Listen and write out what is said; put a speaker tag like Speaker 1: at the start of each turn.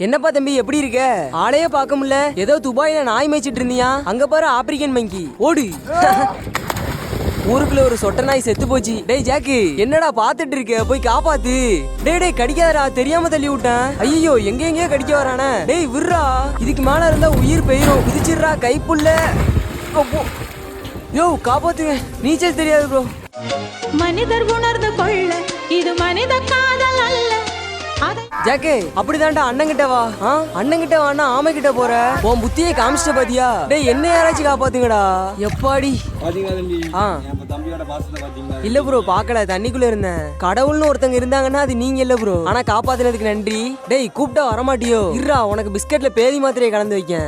Speaker 1: என்னப்பா தம்பி எப்படி இருக்க? ஆளையே பார்க்க முடியல. ஏதோ துபாயில நாய் மேய்ச்சிட்டு இருந்தியா? அங்க பாரு ஆப்பிரிக்கன் மங்கி. ஓடு. ஊருக்குள்ள ஒரு சொட்ட நாய் செத்து போச்சு. டேய் ஜாக்கு, என்னடா பாத்துட்டு இருக்க? போய் காப்பாத்து. டேய் கடிக்காதடா, தெரியாம தள்ளி விட்டேன். ஐயோ எங்கெங்கயோ கடிக்க வரானே. டேய் விர்றா, இதுக்கு மேல இருந்தா உயிர் போயிரும். குதிச்சிடுறா கைப்புள்ள. யோ காப்பாத்துங்க, நீச்சல் தெரியாது ப்ரோ.
Speaker 2: மனிதர் உணர்ந்து கொள்ள இது மனித காதல் அல்ல.
Speaker 1: ஜாக்கே அப்படிதான்டா அண்ணன் கிட்ட வா. அண்ணன் கிட்ட வானா ஆமை கிட்ட போற. உன் புத்தியை காமிச்சிட்ட பாத்தியா? டேய் என்ன யாராச்சும் காப்பாத்துங்கடா. எப்பாடி இல்ல ப்ரோ, பாக்கல, தண்ணிக்குள்ள இருந்தேன். கடவுள்னு ஒருத்தங்க இருந்தாங்கன்னா அது நீங்க இல்ல ப்ரோ. ஆனா காப்பாத்துனதுக்கு நன்றி. டேய் கூப்பிட்டா வரமாட்டியோ? இருடா, உனக்கு பிஸ்கட்ல பேதி மாத்திரையை கலந்து வைக்க.